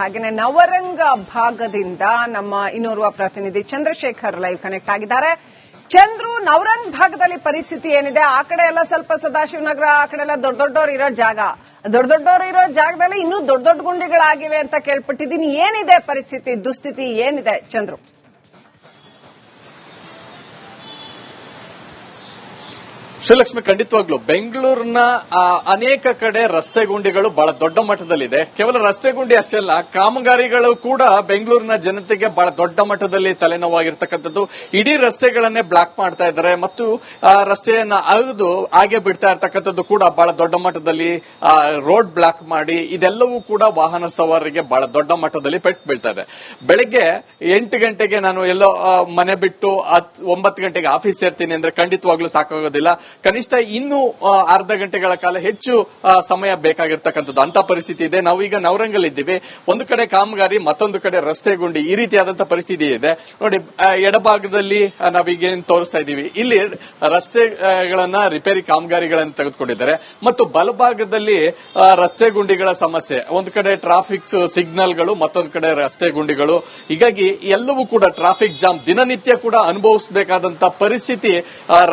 ಹಾಗೇನೆ ನವರಂಗ ಭಾಗದಿಂದ ನಮ್ಮ ಇನ್ನೋರ್ವ ಪ್ರತಿನಿಧಿ ಚಂದ್ರಶೇಖರ್ ಲೈವ್ ಕನೆಕ್ಟ್ ಆಗಿದ್ದಾರೆ. ಚಂದ್ರು, ನವರಂಗ್ ಭಾಗದಲ್ಲಿ ಪರಿಸ್ಥಿತಿ ಏನಿದೆ? ಆ ಕಡೆ ಎಲ್ಲ ಸ್ವಲ್ಪ ಸದಾಶಿವನಗರ, ಆ ಕಡೆ ಎಲ್ಲ ದೊಡ್ಡವರು ಇರೋ ಜಾಗ, ದೊಡ್ಡವರು ಇರೋ ಜಾಗದಲ್ಲಿ ಇನ್ನೂ ದೊಡ್ಡ ಗುಂಡಿಗಳಾಗಿವೆ ಅಂತ ಕೇಳ್ಪಟ್ಟಿದ್ದೀನಿ. ಏನಿದೆ ಪರಿಸ್ಥಿತಿ, ದುಸ್ಥಿತಿ ಏನಿದೆ ಚಂದ್ರು? ಶ್ರೀಲಕ್ಷ್ಮಿ, ಖಂಡಿತವಾಗ್ಲು ಬೆಂಗಳೂರಿನ ಅನೇಕ ಕಡೆ ರಸ್ತೆ ಗುಂಡಿಗಳು ಬಹಳ ದೊಡ್ಡ ಮಟ್ಟದಲ್ಲಿದೆ. ಕೇವಲ ರಸ್ತೆ ಗುಂಡಿ ಅಷ್ಟೇ ಅಲ್ಲ, ಕಾಮಗಾರಿಗಳು ಕೂಡ ಬೆಂಗಳೂರಿನ ಜನತೆಗೆ ಬಹಳ ದೊಡ್ಡ ಮಟ್ಟದಲ್ಲಿ ತಲೆನೋವಾಗಿರ್ತಕ್ಕಂಥದ್ದು. ಇಡೀ ರಸ್ತೆಗಳನ್ನೇ ಬ್ಲಾಕ್ ಮಾಡ್ತಾ ಇದ್ದಾರೆ ಮತ್ತು ರಸ್ತೆಯನ್ನ ಅಗೆದು ಹಾಗೆ ಬಿಡ್ತಾ ಇರ್ತಕ್ಕಂಥದ್ದು ಕೂಡ ಬಹಳ ದೊಡ್ಡ ಮಟ್ಟದಲ್ಲಿ ರೋಡ್ ಬ್ಲಾಕ್ ಮಾಡಿ, ಇದೆಲ್ಲವೂ ಕೂಡ ವಾಹನ ಸವಾರರಿಗೆ ಬಹಳ ದೊಡ್ಡ ಮಟ್ಟದಲ್ಲಿ ಪೆಟ್ಟು ಬೀಳ್ತಾ ಇದೆ. ಬೆಳಗ್ಗೆ 8 ಗಂಟೆಗೆ ನಾನು ಎಲ್ಲೋ ಮನೆ ಬಿಟ್ಟು 9 ಗಂಟೆಗೆ ಆಫೀಸ್ ಸೇರ್ತೀನಿ ಅಂದ್ರೆ ಖಂಡಿತವಾಗ್ಲೂ ಸಾಕಾಗೋದಿಲ್ಲ. ಕನಿಷ್ಠ ಇನ್ನೂ ಅರ್ಧ ಗಂಟೆಗಳ ಕಾಲ ಹೆಚ್ಚು ಸಮಯ ಬೇಕಾಗಿರ್ತಕ್ಕಂಥದ್ದು ಅಂತ ಪರಿಸ್ಥಿತಿ ಇದೆ. ನಾವೀಗ ನವರಂಗಲ್ಲಿದ್ದೀವಿ. ಒಂದು ಕಡೆ ಕಾಮಗಾರಿ, ಮತ್ತೊಂದು ಕಡೆ ರಸ್ತೆ ಗುಂಡಿ, ಈ ರೀತಿಯಾದಂತಹ ಪರಿಸ್ಥಿತಿ ಇದೆ. ನೋಡಿ, ಎಡಭಾಗದಲ್ಲಿ ನಾವೀಗೇನ್ ತೋರಿಸ್ತಾ ಇದ್ದೀವಿ, ಇಲ್ಲಿ ರಸ್ತೆಗಳನ್ನ ರಿಪೇರಿ ಕಾಮಗಾರಿಗಳನ್ನು ತೆಗೆದುಕೊಂಡಿದ್ದಾರೆ ಮತ್ತು ಬಲಭಾಗದಲ್ಲಿ ರಸ್ತೆ ಗುಂಡಿಗಳ ಸಮಸ್ಯೆ. ಒಂದು ಕಡೆ ಟ್ರಾಫಿಕ್ ಸಿಗ್ನಲ್ಗಳು, ಮತ್ತೊಂದು ಕಡೆ ರಸ್ತೆ ಗುಂಡಿಗಳು. ಹೀಗಾಗಿ ಎಲ್ಲವೂ ಕೂಡ ಟ್ರಾಫಿಕ್ ಜಾಮ್ ದಿನನಿತ್ಯ ಕೂಡ ಅನುಭವಿಸಬೇಕಾದಂತಹ ಪರಿಸ್ಥಿತಿ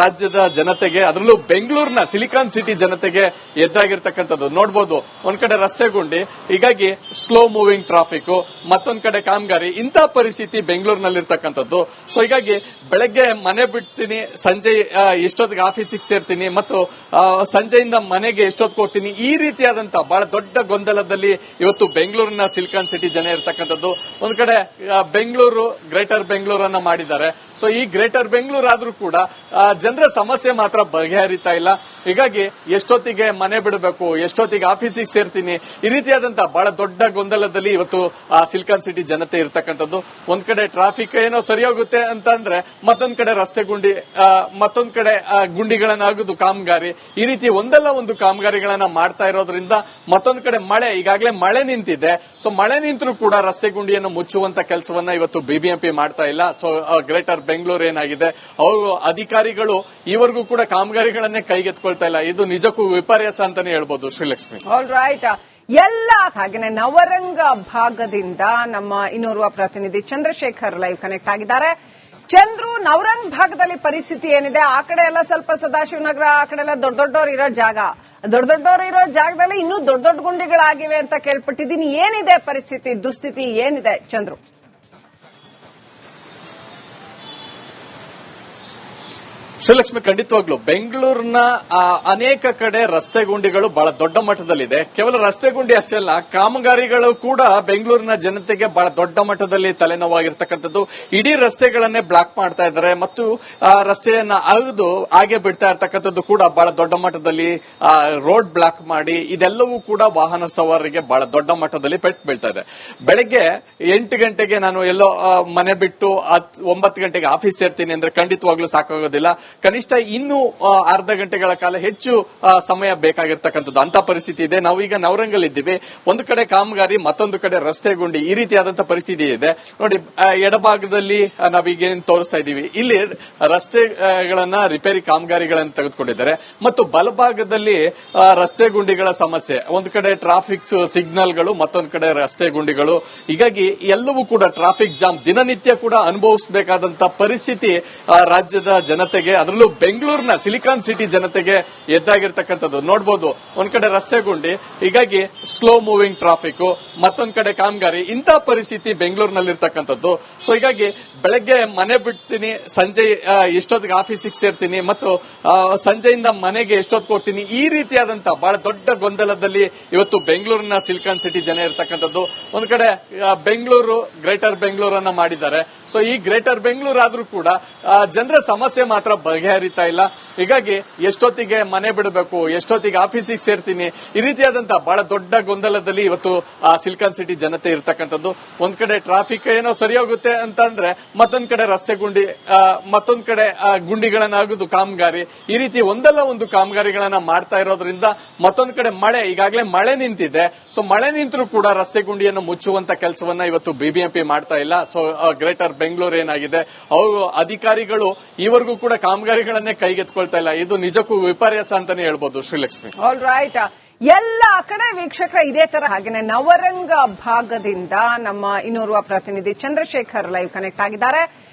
ರಾಜ್ಯದ ಜನತೆಗೆ, ಅದರಲ್ಲೂ ಬೆಂಗಳೂರಿನ ಸಿಲಿಕಾನ್ ಸಿಟಿ ಜನತೆಗೆ ಎದುರಾಗಿರ್ತಕ್ಕಂಥದ್ದು ನೋಡಬಹುದು. ಒಂದ್ ಕಡೆ ರಸ್ತೆ ಗುಂಡಿ, ಹೀಗಾಗಿ ಸ್ಲೋ ಮೂವಿಂಗ್ ಟ್ರಾಫಿಕ್, ಮತ್ತೊಂದ್ ಕಡೆ ಕಾಮಗಾರಿ, ಇಂಥ ಪರಿಸ್ಥಿತಿ ಬೆಂಗಳೂರಿನಲ್ಲಿರ್ತಕ್ಕಂಥದ್ದು. ಸೊ ಹೀಗಾಗಿ ಬೆಳಗ್ಗೆ ಮನೆ ಬಿಡ್ತೀನಿ, ಸಂಜೆ ಎಷ್ಟೊತ್ತಿಗೆ ಆಫೀಸಿಗೆ ಸೇರ್ತೀನಿ ಮತ್ತು ಸಂಜೆಯಿಂದ ಮನೆಗೆ ಎಷ್ಟೊತ್ತಿಗೆ ಹೋಗ್ತೀನಿ, ಈ ರೀತಿಯಾದಂತಹ ಬಹಳ ದೊಡ್ಡ ಗೊಂದಲದಲ್ಲಿ ಇವತ್ತು ಬೆಂಗಳೂರಿನ ಸಿಲಿಕಾನ್ ಸಿಟಿ ಜನ ಇರ್ತಕ್ಕಂಥದ್ದು. ಒಂದ್ ಕಡೆ ಬೆಂಗಳೂರು ಗ್ರೇಟರ್ ಬೆಂಗಳೂರನ್ನ ಮಾಡಿದ್ದಾರೆ. ಸೊ ಈ ಗ್ರೇಟರ್ ಬೆಂಗಳೂರು ಆದ್ರೂ ಕೂಡ ಜನರ ಸಮಸ್ಯೆ ಮಾತ್ರ ಬಗೆಹರಿತಾ ಇಲ್ಲ. ಹೀಗಾಗಿ ಎಷ್ಟೊತ್ತಿಗೆ ಮನೆ ಬಿಡಬೇಕು, ಎಷ್ಟೊತ್ತಿಗೆ ಆಫೀಸಿಗೆ ಸೇರ್ತೀನಿ, ಈ ರೀತಿಯಾದಂತಹ ಬಹಳ ದೊಡ್ಡ ಗೊಂದಲದಲ್ಲಿ ಇವತ್ತು ಸಿಲಿಕಾನ್ ಸಿಟಿ ಜನತೆ ಇರ್ತಕ್ಕಂಥದ್ದು. ಒಂದ್ ಕಡೆ ಟ್ರಾಫಿಕ್ ಏನೋ ಸರಿ ಹೋಗುತ್ತೆ ಅಂತ ಅಂದ್ರೆ ಮತ್ತೊಂದ್ ಕಡೆ ರಸ್ತೆ ಗುಂಡಿ, ಮತ್ತೊಂದ್ ಕಡೆ ಗುಂಡಿಗಳನ್ನಾಗುದು ಕಾಮಗಾರಿ, ಈ ರೀತಿ ಒಂದಲ್ಲ ಒಂದು ಕಾಮಗಾರಿಗಳನ್ನ ಮಾಡ್ತಾ ಇರೋದ್ರಿಂದ ಮತ್ತೊಂದ್ ಕಡೆ ಮಳೆ, ಈಗಾಗಲೇ ಮಳೆ ನಿಂತಿದೆ. ಸೊ ಮಳೆ ನಿಂತರೂ ಕೂಡ ರಸ್ತೆ ಗುಂಡಿಯನ್ನು ಮುಚ್ಚುವಂತ ಕೆಲಸವನ್ನ ಇವತ್ತು ಬಿಬಿಎಂಪಿ ಮಾಡ್ತಾ ಇಲ್ಲ. ಸೊ ಗ್ರೇಟರ್ ಬೆಂಗಳೂರು ಏನಾಗಿದೆ, ಅವರು ಅಧಿಕಾರಿಗಳು ಈವರೆಗೂ ಕೂಡ ಕಾಮಗಾರಿಗಳನ್ನೇ ಕೈಗೆತ್ಕೊಳ್ತಾ ಇಲ್ಲ. ಇದು ನಿಜಕ್ಕೂ ವಿಪರ್ಯಾಸ ಅಂತಾನೆ ಹೇಳ್ಬೋದು ಶ್ರೀಲಕ್ಷ್ಮಿ. All right. ಎಲ್ಲ ಹಾಗೇನೆ ನವರಂಗ ಭಾಗದಿಂದ ನಮ್ಮ ಇನ್ನೋರ್ವ ಪ್ರತಿನಿಧಿ ಚಂದ್ರಶೇಖರ್ ಲೈವ್ ಕನೆಕ್ಟ್ ಆಗಿದ್ದಾರೆ. ಚಂದ್ರು, ನವರಂಗ್ ಭಾಗದಲ್ಲಿ ಪರಿಸ್ಥಿತಿ ಏನಿದೆ? ಆ ಕಡೆ ಎಲ್ಲ ಸ್ವಲ್ಪ ಸದಾಶಿವನಗರ, ಆ ಕಡೆ ಎಲ್ಲ ದೊಡ್ಡವರು ಇರೋ ಜಾಗ, ದೊಡ್ಡವರು ಇರೋ ಜಾಗದಲ್ಲಿ ಇನ್ನೂ ದೊಡ್ಡ ಗುಂಡಿಗಳಾಗಿವೆ ಅಂತ ಕೇಳ್ಪಟ್ಟಿದ್ದೀನಿ. ಏನಿದೆ ಪರಿಸ್ಥಿತಿ, ದುಸ್ಥಿತಿ ಏನಿದೆ ಚಂದ್ರು? ಶ್ರೀಲಕ್ಷ್ಮಿ, ಖಂಡಿತವಾಗ್ಲು ಬೆಂಗಳೂರಿನ ಅನೇಕ ಕಡೆ ರಸ್ತೆ ಗುಂಡಿಗಳು ಬಹಳ ದೊಡ್ಡ ಮಟ್ಟದಲ್ಲಿದೆ. ಕೇವಲ ರಸ್ತೆ ಗುಂಡಿ ಅಷ್ಟೇ ಅಲ್ಲ, ಕಾಮಗಾರಿಗಳು ಕೂಡ ಬೆಂಗಳೂರಿನ ಜನತೆಗೆ ಬಹಳ ದೊಡ್ಡ ಮಟ್ಟದಲ್ಲಿ ತಲೆನೋವಾಗಿರ್ತಕ್ಕಂಥದ್ದು. ಇಡೀ ರಸ್ತೆಗಳನ್ನೇ ಬ್ಲಾಕ್ ಮಾಡ್ತಾ ಇದ್ದಾರೆ ಮತ್ತು ರಸ್ತೆಯನ್ನ ಅಗೆದು ಹಾಗೆ ಬಿಡ್ತಾ ಇರ್ತಕ್ಕಂಥದ್ದು ಕೂಡ ಬಹಳ ದೊಡ್ಡ ಮಟ್ಟದಲ್ಲಿ ರೋಡ್ ಬ್ಲಾಕ್ ಮಾಡಿ, ಇದೆಲ್ಲವೂ ಕೂಡ ವಾಹನ ಸವಾರರಿಗೆ ಬಹಳ ದೊಡ್ಡ ಮಟ್ಟದಲ್ಲಿ ಪೆಟ್ಟು ಬೀಳ್ತಾ ಇದೆ. ಬೆಳಗ್ಗೆ 8 ಗಂಟೆಗೆ ನಾನು ಎಲ್ಲೋ ಮನೆ ಬಿಟ್ಟು 9 ಗಂಟೆಗೆ ಆಫೀಸ್ ಸೇರ್ತೀನಿ ಅಂದ್ರೆ ಖಂಡಿತವಾಗ್ಲೂ ಸಾಕಾಗೋದಿಲ್ಲ. ಕನಿಷ್ಠ ಇನ್ನೂ ಅರ್ಧ ಗಂಟೆಗಳ ಕಾಲ ಹೆಚ್ಚು ಸಮಯ ಬೇಕಾಗಿರ್ತಕ್ಕಂಥದ್ದು ಅಂತ ಪರಿಸ್ಥಿತಿ ಇದೆ. ನಾವೀಗ ನವರಂಗಲ್ಲಿದ್ದೀವಿ. ಒಂದು ಕಡೆ ಕಾಮಗಾರಿ, ಮತ್ತೊಂದು ಕಡೆ ರಸ್ತೆ ಗುಂಡಿ, ಈ ರೀತಿಯಾದಂತಹ ಪರಿಸ್ಥಿತಿ ಇದೆ. ನೋಡಿ, ಎಡಭಾಗದಲ್ಲಿ ನಾವೀಗೇನ್ ತೋರಿಸ್ತಾ ಇದ್ದೀವಿ, ಇಲ್ಲಿ ರಸ್ತೆಗಳನ್ನ ರಿಪೇರಿ ಕಾಮಗಾರಿಗಳನ್ನು ತೆಗೆದುಕೊಂಡಿದ್ದಾರೆ ಮತ್ತು ಬಲಭಾಗದಲ್ಲಿ ರಸ್ತೆ ಗುಂಡಿಗಳ ಸಮಸ್ಯೆ. ಒಂದು ಕಡೆ ಟ್ರಾಫಿಕ್ ಸಿಗ್ನಲ್ಗಳು, ಮತ್ತೊಂದು ಕಡೆ ರಸ್ತೆ ಗುಂಡಿಗಳು. ಹೀಗಾಗಿ ಎಲ್ಲವೂ ಕೂಡ ಟ್ರಾಫಿಕ್ ಜಾಮ್ ದಿನನಿತ್ಯ ಕೂಡ ಅನುಭವಿಸಬೇಕಾದಂತಹ ಪರಿಸ್ಥಿತಿ ರಾಜ್ಯದ ಜನತೆಗೆ, ಅದರಲ್ಲೂ ಬೆಂಗಳೂರಿನ ಸಿಲಿಕಾನ್ ಸಿಟಿ ಜನತೆಗೆ ಎದುರಾಗಿರ್ತಕ್ಕಂಥದ್ದು ನೋಡಬಹುದು. ಒಂದ್ ಕಡೆ ರಸ್ತೆ ಗುಂಡಿ, ಹೀಗಾಗಿ ಸ್ಲೋ ಮೂವಿಂಗ್ ಟ್ರಾಫಿಕ್, ಮತ್ತೊಂದ್ ಕಡೆ ಕಾಮಗಾರಿ, ಇಂಥ ಪರಿಸ್ಥಿತಿ ಬೆಂಗಳೂರಿನಲ್ಲಿರ್ತಕ್ಕಂಥದ್ದು. ಸೊ ಹೀಗಾಗಿ ಬೆಳಗ್ಗೆ ಮನೆ ಬಿಡ್ತೀನಿ, ಸಂಜೆ ಎಷ್ಟೊತ್ತಿಗೆ ಆಫೀಸಿಗೆ ಸೇರ್ತೀನಿ ಮತ್ತು ಸಂಜೆಯಿಂದ ಮನೆಗೆ ಎಷ್ಟೊತ್ತಿಗೆ ಹೋಗ್ತೀನಿ, ಈ ರೀತಿಯಾದಂತಹ ಬಹಳ ದೊಡ್ಡ ಗೊಂದಲದಲ್ಲಿ ಇವತ್ತು ಬೆಂಗಳೂರಿನ ಸಿಲಿಕಾನ್ ಸಿಟಿ ಜನ ಇರ್ತಕ್ಕಂಥದ್ದು. ಒಂದ್ ಕಡೆ ಬೆಂಗಳೂರು ಗ್ರೇಟರ್ ಬೆಂಗಳೂರನ್ನ ಮಾಡಿದ್ದಾರೆ. ಸೊ ಈ ಗ್ರೇಟರ್ ಬೆಂಗಳೂರು ಆದ್ರೂ ಕೂಡ ಜನರ ಸಮಸ್ಯೆ ಮಾತ್ರ ಬಗೆಹರಿತಾ ಇಲ್ಲ. ಹೀಗಾಗಿ ಎಷ್ಟೊತ್ತಿಗೆ ಮನೆ ಬಿಡಬೇಕು, ಎಷ್ಟೊತ್ತಿಗೆ ಆಫೀಸಿಗೆ ಸೇರ್ತೀನಿ, ಈ ರೀತಿಯಾದಂತಹ ಬಹಳ ದೊಡ್ಡ ಗೊಂದಲದಲ್ಲಿ ಇವತ್ತು ಸಿಲಿಕಾನ್ ಸಿಟಿ ಜನತೆ ಇರ್ತಕ್ಕಂಥದ್ದು. ಒಂದ್ ಕಡೆ ಟ್ರಾಫಿಕ್ ಏನೋ ಸರಿ ಹೋಗುತ್ತೆ ಅಂತ ಅಂದ್ರೆ ಮತ್ತೊಂದ್ ಕಡೆ ರಸ್ತೆ ಗುಂಡಿ, ಮತ್ತೊಂದ್ ಕಡೆ ಗುಂಡಿಗಳನ್ನಾಗುದು ಕಾಮಗಾರಿ, ಈ ರೀತಿ ಒಂದಲ್ಲ ಒಂದು ಕಾಮಗಾರಿಗಳನ್ನ ಮಾಡ್ತಾ ಇರೋದ್ರಿಂದ ಮತ್ತೊಂದ್ ಕಡೆ ಮಳೆ, ಈಗಾಗಲೇ ಮಳೆ ನಿಂತಿದೆ. ಸೊ ಮಳೆ ನಿಂತರೂ ಕೂಡ ರಸ್ತೆ ಗುಂಡಿಯನ್ನು ಮುಚ್ಚುವಂತ ಕೆಲಸವನ್ನ ಇವತ್ತು ಬಿಬಿಎಂಪಿ ಮಾಡ್ತಾ ಇಲ್ಲ. ಸೊ ಗ್ರೇಟರ್ ಬೆಂಗಳೂರು ಏನಾಗಿದೆ, ಅವರು ಅಧಿಕಾರಿಗಳು ಈವರೆಗೂ ಕೂಡ ಕಾಮಗಾರಿಗಳನ್ನೇ ಕೈಗೆತ್ಕೊಳ್ತಾ ಇಲ್ಲ. ಇದು ನಿಜಕ್ಕೂ ವಿಪರ್ಯಾಸ ಅಂತಾನೆ ಹೇಳ್ಬೋದು ಶ್ರೀಲಕ್ಷ್ಮಿ. All right. ಎಲ್ಲ ಕಡೆ ವೀಕ್ಷಕರ ಇದೇ ತರ ಹಾಗೇನೆ ನವರಂಗ ಭಾಗದಿಂದ ನಮ್ಮ ಇನ್ನೋರ್ವ ಪ್ರತಿನಿಧಿ ಚಂದ್ರಶೇಖರ್ ಲೈವ್ ಕನೆಕ್ಟ್ ಆಗಿದ್ದಾರೆ.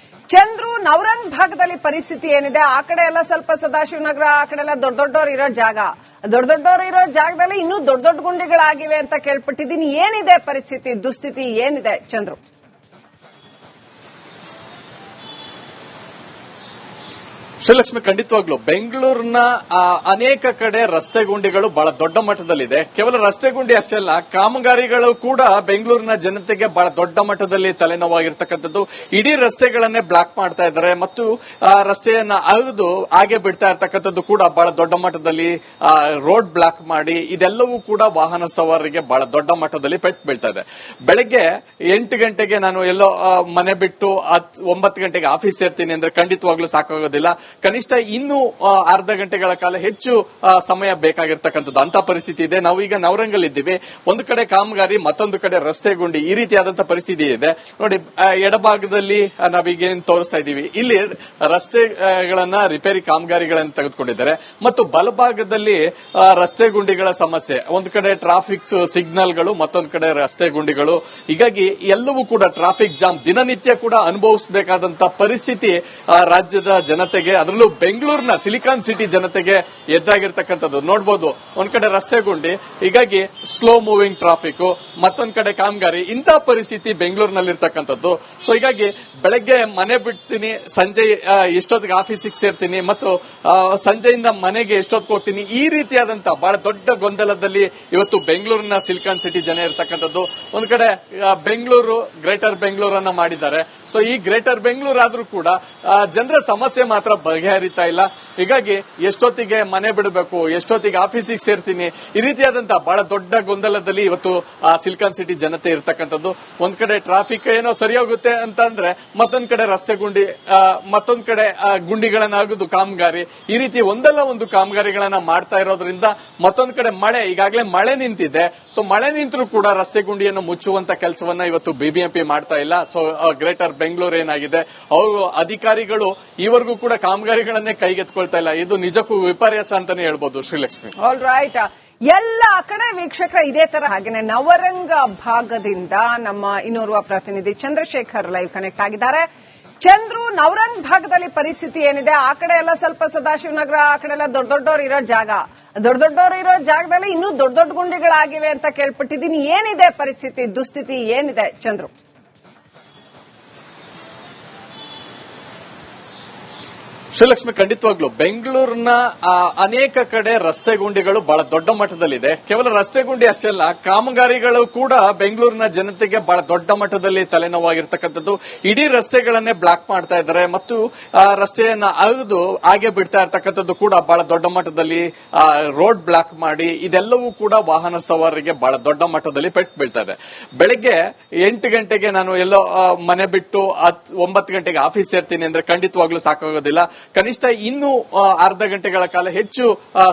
ಚಂದ್ರು, ನವರಂಗ್ ಭಾಗದಲ್ಲಿ ಪರಿಸ್ಥಿತಿ ಏನಿದೆ? ಆ ಕಡೆ ಎಲ್ಲ ಸ್ವಲ್ಪ ಸದಾಶಿವನಗರ, ಆ ಕಡೆ ಎಲ್ಲ ದೊಡ್ಡ ದೊಡ್ಡವರು ಇರೋ ಜಾಗ, ದೊಡ್ಡದವ್ರು ಇರೋ ಜಾಗದಲ್ಲಿ ಇನ್ನೂ ದೊಡ್ಡ ದೊಡ್ಡ ಗುಂಡಿಗಳಾಗಿವೆ ಅಂತ ಕೇಳ್ಪಟ್ಟಿದ್ದೀನಿ. ಏನಿದೆ ಪರಿಸ್ಥಿತಿ, ದುಸ್ಥಿತಿ ಏನಿದೆ ಚಂದ್ರು? ಶ್ರೀಲಕ್ಷ್ಮಿ, ಖಂಡಿತವಾಗ್ಲು ಬೆಂಗಳೂರಿನ ಅನೇಕ ಕಡೆ ರಸ್ತೆ ಗುಂಡಿಗಳು ಬಹಳ ದೊಡ್ಡ ಮಟ್ಟದಲ್ಲಿದೆ. ಕೇವಲ ರಸ್ತೆ ಗುಂಡಿ ಅಷ್ಟೇ ಅಲ್ಲ, ಕಾಮಗಾರಿಗಳು ಕೂಡ ಬೆಂಗಳೂರಿನ ಜನತೆಗೆ ಬಹಳ ದೊಡ್ಡ ಮಟ್ಟದಲ್ಲಿ ತಲೆನೋವಾಗಿರ್ತಕ್ಕಂಥದ್ದು. ಇಡೀ ರಸ್ತೆಗಳನ್ನೇ ಬ್ಲಾಕ್ ಮಾಡ್ತಾ ಇದ್ದಾರೆ ಮತ್ತು ರಸ್ತೆಯನ್ನ ಅಗೆದು ಹಾಗೆ ಬಿಡ್ತಾ ಇರ್ತಕ್ಕಂಥದ್ದು ಕೂಡ ಬಹಳ ದೊಡ್ಡ ಮಟ್ಟದಲ್ಲಿ ರೋಡ್ ಬ್ಲಾಕ್ ಮಾಡಿ, ಇದೆಲ್ಲವೂ ಕೂಡ ವಾಹನ ಸವಾರರಿಗೆ ಬಹಳ ದೊಡ್ಡ ಮಟ್ಟದಲ್ಲಿ ಪೆಟ್ಟು ಬೀಳ್ತಾ ಇದೆ. ಬೆಳಗ್ಗೆ 8 ಗಂಟೆಗೆ ನಾನು ಎಲ್ಲೋ ಮನೆ ಬಿಟ್ಟು 9 ಗಂಟೆಗೆ ಆಫೀಸ್ ಸೇರ್ತೀನಿ ಅಂದ್ರೆ ಖಂಡಿತವಾಗ್ಲೂ ಸಾಕಾಗೋದಿಲ್ಲ. ಕನಿಷ್ಠ ಇನ್ನೂ ಅರ್ಧ ಗಂಟೆಗಳ ಕಾಲ ಹೆಚ್ಚು ಸಮಯ ಬೇಕಾಗಿರ್ತಕ್ಕಂಥದ್ದು ಅಂತ ಪರಿಸ್ಥಿತಿ ಇದೆ. ನಾವು ಈಗ ನವರಂಗಲ್ಲಿದ್ದೀವಿ. ಒಂದು ಕಡೆ ಕಾಮಗಾರಿ, ಮತ್ತೊಂದು ಕಡೆ ರಸ್ತೆ ಗುಂಡಿ, ಈ ರೀತಿಯಾದಂತಹ ಪರಿಸ್ಥಿತಿ ಇದೆ. ನೋಡಿ, ಎಡಭಾಗದಲ್ಲಿ ನಾವೀಗೇನು ತೋರಿಸ್ತಾ ಇದ್ದೀವಿ, ಇಲ್ಲಿ ರಸ್ತೆಗಳನ್ನ ರಿಪೇರಿ ಕಾಮಗಾರಿಗಳನ್ನು ತೆಗೆದುಕೊಂಡಿದ್ದಾರೆ ಮತ್ತು ಬಲಭಾಗದಲ್ಲಿ ರಸ್ತೆ ಗುಂಡಿಗಳ ಸಮಸ್ಯೆ. ಒಂದು ಕಡೆ ಟ್ರಾಫಿಕ್ ಸಿಗ್ನಲ್ಗಳು, ಮತ್ತೊಂದು ಕಡೆ ರಸ್ತೆ ಗುಂಡಿಗಳು. ಹೀಗಾಗಿ ಎಲ್ಲವೂ ಕೂಡ ಟ್ರಾಫಿಕ್ ಜಾಮ್ ದಿನನಿತ್ಯ ಕೂಡ ಅನುಭವಿಸಬೇಕಾದಂತಹ ಪರಿಸ್ಥಿತಿ ರಾಜ್ಯದ ಜನತೆಗೆ, ಅದರಲ್ಲೂ ಬೆಂಗಳೂರಿನ ಸಿಲಿಕಾನ್ ಸಿಟಿ ಜನತೆಗೆ ಎದುರಾಗಿರ್ತಕ್ಕಂಥದ್ದು ನೋಡಬಹುದು. ಒಂದ್ ಕಡೆ ರಸ್ತೆ ಗುಂಡಿ, ಹೀಗಾಗಿ ಸ್ಲೋ ಮೂವಿಂಗ್ ಟ್ರಾಫಿಕ್, ಮತ್ತೊಂದ್ ಕಡೆ ಕಾಮಗಾರಿ, ಇಂತಹ ಪರಿಸ್ಥಿತಿ ಬೆಂಗಳೂರಿನಲ್ಲಿರ್ತಕ್ಕಂಥದ್ದು. ಸೊ ಹೀಗಾಗಿ ಬೆಳಗ್ಗೆ ಮನೆ ಬಿಡ್ತೀನಿ, ಸಂಜೆ ಎಷ್ಟೊತ್ತಿಗೆ ಆಫೀಸಿಗೆ ಸೇರ್ತೀನಿ ಮತ್ತು ಸಂಜೆಯಿಂದ ಮನೆಗೆ ಎಷ್ಟೊತ್ತಿಗೆ ಹೋಗ್ತೀನಿ, ಈ ರೀತಿಯಾದಂತಹ ಬಹಳ ದೊಡ್ಡ ಗೊಂದಲದಲ್ಲಿ ಇವತ್ತು ಬೆಂಗಳೂರಿನ ಸಿಲಿಕಾನ್ ಸಿಟಿ ಜನ ಇರ್ತಕ್ಕಂಥದ್ದು. ಒಂದ್ ಕಡೆ ಬೆಂಗಳೂರು ಗ್ರೇಟರ್ ಬೆಂಗಳೂರನ್ನ ಮಾಡಿದ್ದಾರೆ. ಸೊ ಈ ಗ್ರೇಟರ್ ಬೆಂಗಳೂರು ಆದ್ರೂ ಕೂಡ ಜನರ ಸಮಸ್ಯೆ ಮಾತ್ರ ಬಗೆಹರಿತಾ ಇಲ್ಲ. ಹೀಗಾಗಿ ಎಷ್ಟೊತ್ತಿಗೆ ಮನೆ ಬಿಡಬೇಕು, ಎಷ್ಟೊತ್ತಿಗೆ ಆಫೀಸಿಗೆ ಸೇರ್ತೀನಿ, ಈ ರೀತಿಯಾದಂತಹ ಬಹಳ ದೊಡ್ಡ ಗೊಂದಲದಲ್ಲಿ ಇವತ್ತು ಸಿಲಿಕಾನ್ ಸಿಟಿ ಜನತೆ ಇರ್ತಕ್ಕಂಥದ್ದು. ಒಂದ್ ಕಡೆ ಟ್ರಾಫಿಕ್ ಏನೋ ಸರಿ ಹೋಗುತ್ತೆ ಅಂತ ಅಂದ್ರೆ, ಮತ್ತೊಂದ್ ಕಡೆ ರಸ್ತೆ ಗುಂಡಿ, ಮತ್ತೊಂದ್ ಕಡೆ ಗುಂಡಿಗಳನ್ನಾಗುದು ಕಾಮಗಾರಿ, ಈ ರೀತಿ ಒಂದಲ್ಲ ಒಂದು ಕಾಮಗಾರಿಗಳನ್ನ ಮಾಡ್ತಾ ಇರೋದ್ರಿಂದ, ಮತ್ತೊಂದ್ ಕಡೆ ಮಳೆ, ಈಗಾಗಲೇ ಮಳೆ ನಿಂತಿದೆ. ಸೊ ಮಳೆ ನಿಂತರೂ ಕೂಡ ರಸ್ತೆ ಗುಂಡಿಯನ್ನು ಮುಚ್ಚುವಂತ ಕೆಲಸವನ್ನ ಇವತ್ತು ಬಿಬಿಎಂಪಿ ಮಾಡ್ತಾ ಇಲ್ಲ. ಸೊ ಗ್ರೇಟರ್ ಬೆಂಗಳೂರು ಏನಾಗಿದೆ, ಅವರು ಅಧಿಕಾರಿಗಳು ಈವರೆಗೂ ಕೂಡ ಕಾಮಗಾರಿಗಳನ್ನೇ ಕೈಗೆತ್ಕೊಳ್ತಾ ಇಲ್ಲ. ಇದು ನಿಜಕ್ಕೂ ವಿಪರ್ಯಾಸ ಅಂತಾನೆ ಹೇಳ್ಬೋದು ಶ್ರೀಲಕ್ಷ್ಮಿ. ಆಲ್ ರೈಟ್, ಎಲ್ಲ ಕಡೆ ವೀಕ್ಷಕರ ಇದೇ ತರ ಹಾಗೇನೆ ನವರಂಗ ಭಾಗದಿಂದ ನಮ್ಮ ಇನ್ನೋರ್ವ ಪ್ರತಿನಿಧಿ ಚಂದ್ರಶೇಖರ್ ಲೈವ್ ಕನೆಕ್ಟ್ ಆಗಿದ್ದಾರೆ. ಚಂದ್ರು, ನವರಂಗ್ ಭಾಗದಲ್ಲಿ ಪರಿಸ್ಥಿತಿ ಏನಿದೆ? ಆ ಕಡೆ ಎಲ್ಲ ಸ್ವಲ್ಪ ಸದಾಶಿವನಗರ, ಆ ಕಡೆ ಎಲ್ಲ ದೊಡ್ಡ ದೊಡ್ಡವರು ಇರೋ ಜಾಗ, ದೊಡ್ಡದವ್ರು ಇರೋ ಜಾಗದಲ್ಲಿ ಇನ್ನೂ ದೊಡ್ಡ ದೊಡ್ಡ ಗುಂಡಿಗಳಾಗಿವೆ ಅಂತ ಕೇಳ್ಪಟ್ಟಿದ್ದೀನಿ. ಏನಿದೆ ಪರಿಸ್ಥಿತಿ, ದುಸ್ಥಿತಿ ಏನಿದೆ ಚಂದ್ರು? ಶ್ರೀಲಕ್ಷ್ಮಿ, ಖಂಡಿತವಾಗ್ಲು ಬೆಂಗಳೂರಿನ ಅನೇಕ ಕಡೆ ರಸ್ತೆ ಗುಂಡಿಗಳು ಬಹಳ ದೊಡ್ಡ ಮಟ್ಟದಲ್ಲಿದೆ. ಕೇವಲ ರಸ್ತೆ ಗುಂಡಿ ಅಷ್ಟೇ ಅಲ್ಲ, ಕಾಮಗಾರಿಗಳು ಕೂಡ ಬೆಂಗಳೂರಿನ ಜನತೆಗೆ ಬಹಳ ದೊಡ್ಡ ಮಟ್ಟದಲ್ಲಿ ತಲೆನೋವಾಗಿರ್ತಕ್ಕಂಥದ್ದು. ಇಡೀ ರಸ್ತೆಗಳನ್ನೇ ಬ್ಲಾಕ್ ಮಾಡ್ತಾ ಇದ್ದಾರೆ ಮತ್ತು ರಸ್ತೆಯನ್ನ ಅಗೆದು ಹಾಗೆ ಬಿಡ್ತಾ ಇರ್ತಕ್ಕಂಥದ್ದು ಕೂಡ ಬಹಳ ದೊಡ್ಡ ಮಟ್ಟದಲ್ಲಿ ರೋಡ್ ಬ್ಲಾಕ್ ಮಾಡಿ, ಇದೆಲ್ಲವೂ ಕೂಡ ವಾಹನ ಸವಾರರಿಗೆ ಬಹಳ ದೊಡ್ಡ ಮಟ್ಟದಲ್ಲಿ ಪೆಟ್ಟು ಬೀಳ್ತಾ ಇದೆ. ಬೆಳಗ್ಗೆ 8 ಗಂಟೆಗೆ ನಾನು ಎಲ್ಲೋ ಮನೆ ಬಿಟ್ಟು 9 ಗಂಟೆಗೆ ಆಫೀಸ್ ಸೇರ್ತೀನಿ ಅಂದ್ರೆ ಖಂಡಿತವಾಗ್ಲೂ ಸಾಕಾಗೋದಿಲ್ಲ. ಕನಿಷ್ಠ ಇನ್ನೂ ಅರ್ಧ ಗಂಟೆಗಳ ಕಾಲ ಹೆಚ್ಚು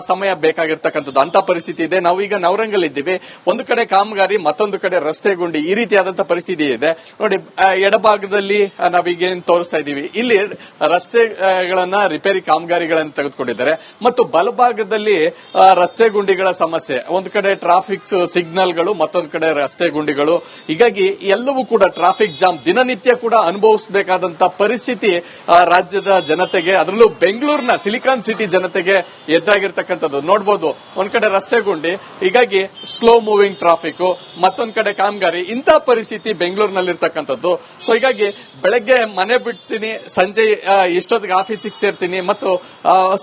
ಸಮಯ ಬೇಕಾಗಿರ್ತಕ್ಕಂಥದ್ದು ಅಂತ ಪರಿಸ್ಥಿತಿ ಇದೆ. ನಾವು ಈಗ ನವರಂಗಲ್ಲಿದ್ದೀವಿ. ಒಂದು ಕಡೆ ಕಾಮಗಾರಿ, ಮತ್ತೊಂದು ಕಡೆ ರಸ್ತೆ ಗುಂಡಿ, ಈ ರೀತಿಯಾದಂತಹ ಪರಿಸ್ಥಿತಿ ಇದೆ. ನೋಡಿ, ಎಡಭಾಗದಲ್ಲಿ ನಾವೀಗೇನು ತೋರಿಸ್ತಾ ಇದ್ದೀವಿ, ಇಲ್ಲಿ ರಸ್ತೆಗಳನ್ನ ರಿಪೇರಿ ಕಾಮಗಾರಿಗಳನ್ನು ತೆಗೆದುಕೊಂಡಿದ್ದಾರೆ ಮತ್ತು ಬಲಭಾಗದಲ್ಲಿ ರಸ್ತೆ ಗುಂಡಿಗಳ ಸಮಸ್ಯೆ. ಒಂದು ಕಡೆ ಟ್ರಾಫಿಕ್ ಸಿಗ್ನಲ್ಗಳು, ಮತ್ತೊಂದು ಕಡೆ ರಸ್ತೆ ಗುಂಡಿಗಳು. ಹೀಗಾಗಿ ಎಲ್ಲವೂ ಕೂಡ ಟ್ರಾಫಿಕ್ ಜಾಮ್ ದಿನನಿತ್ಯ ಕೂಡ ಅನುಭವಿಸಬೇಕಾದಂತಹ ಪರಿಸ್ಥಿತಿ ರಾಜ್ಯದ ಜನತೆಗೆ, ಅದರಲ್ಲೂ ಬೆಂಗಳೂರಿನ ಸಿಲಿಕಾನ್ ಸಿಟಿ ಜನತೆಗೆ ಎದುರಾಗಿರ್ತಕ್ಕಂಥದ್ದು ನೋಡಬಹುದು. ಒಂದ್ ಕಡೆ ರಸ್ತೆ ಗುಂಡಿ, ಹೀಗಾಗಿ ಸ್ಲೋ ಮೂವಿಂಗ್ ಟ್ರಾಫಿಕ್, ಮತ್ತೊಂದ್ ಕಡೆ ಕಾಮಗಾರಿ, ಇಂತಹ ಪರಿಸ್ಥಿತಿ ಬೆಂಗಳೂರಿನಲ್ಲಿರ್ತಕ್ಕಂಥದ್ದು. ಸೊ ಹೀಗಾಗಿ ಬೆಳಗ್ಗೆ ಮನೆ ಬಿಡ್ತೀನಿ, ಸಂಜೆ ಎಷ್ಟೊತ್ತಿಗೆ ಆಫೀಸಿಗೆ ಸೇರ್ತೀನಿ ಮತ್ತು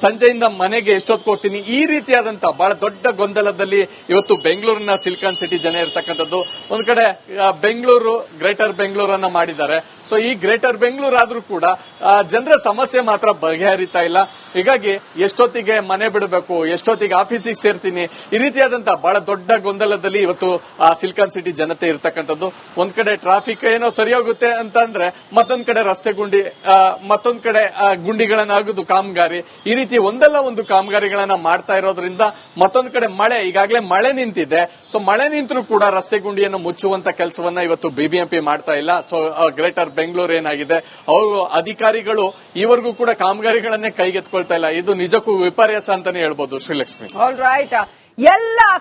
ಸಂಜೆಯಿಂದ ಮನೆಗೆ ಎಷ್ಟೊತ್ತಿಗೆ ಹೋಗ್ತೀನಿ, ಈ ರೀತಿಯಾದಂತಹ ಬಹಳ ದೊಡ್ಡ ಗೊಂದಲದಲ್ಲಿ ಇವತ್ತು ಬೆಂಗಳೂರಿನ ಸಿಲಿಕಾನ್ ಸಿಟಿ ಜನ ಇರ್ತಕ್ಕಂಥದ್ದು. ಒಂದ್ ಕಡೆ ಬೆಂಗಳೂರು ಗ್ರೇಟರ್ ಬೆಂಗಳೂರನ್ನ ಮಾಡಿದ್ದಾರೆ. ಸೊ ಈ ಗ್ರೇಟರ್ ಬೆಂಗಳೂರು ಆದ್ರೂ ಕೂಡ ಜನರ ಸಮಸ್ಯೆ ಮಾತ್ರ ಬಗೆಹರಿತಾ ಇಲ್ಲ. ಹೀಗಾಗಿ ಎಷ್ಟೊತ್ತಿಗೆ ಮನೆ ಬಿಡಬೇಕು, ಎಷ್ಟೊತ್ತಿಗೆ ಆಫೀಸಿಗೆ ಸೇರ್ತೀನಿ, ಈ ರೀತಿಯಾದಂತಹ ಬಹಳ ದೊಡ್ಡ ಗೊಂದಲದಲ್ಲಿ ಇವತ್ತು ಸಿಲಿಕಾನ್ ಸಿಟಿ ಜನತೆ ಇರ್ತಕ್ಕಂಥದ್ದು. ಒಂದ್ ಕಡೆ ಟ್ರಾಫಿಕ್ ಏನೋ ಸರಿ ಹೋಗುತ್ತೆ ಅಂತ ಅಂದ್ರೆ, ಮತ್ತೊಂದ್ ಕಡೆ ರಸ್ತೆ ಗುಂಡಿ, ಮತ್ತೊಂದ್ ಕಡೆ ಗುಂಡಿಗಳನ್ನಾಗುದು ಕಾಮಗಾರಿ, ಈ ರೀತಿ ಒಂದಲ್ಲ ಒಂದು ಕಾಮಗಾರಿಗಳನ್ನ ಮಾಡ್ತಾ ಇರೋದ್ರಿಂದ, ಮತ್ತೊಂದ್ ಕಡೆ ಮಳೆ, ಈಗಾಗಲೇ ಮಳೆ ನಿಂತಿದೆ. ಸೊ ಮಳೆ ನಿಂತರೂ ಕೂಡ ರಸ್ತೆ ಗುಂಡಿಯನ್ನು ಮುಚ್ಚುವಂತ ಕೆಲಸವನ್ನ ಇವತ್ತು ಬಿಬಿಎಂಪಿ ಮಾಡ್ತಾ ಇಲ್ಲ. ಸೊ ಗ್ರೇಟರ್ ಬೆಂಗಳೂರು ಏನಾಗಿದೆ, ಅವರು ಅಧಿಕಾರಿಗಳು ಈವರೆಗೂ ಕೂಡ ಕಾಮಗಾರಿಗಳನ್ನೇ ಕೈಗೆತ್ಕೊಳ್ತಾ ಇಲ್ಲ. ಇದು ನಿಜಕ್ಕೂ ವಿಪರ್ಯಾಸ ಅಂತಾನೆ ಹೇಳ್ಬೋದು ಶ್ರೀಲಕ್ಷ್ಮಿ. ಆಲ್ ರೈಟ್, ಎಲ್ಲ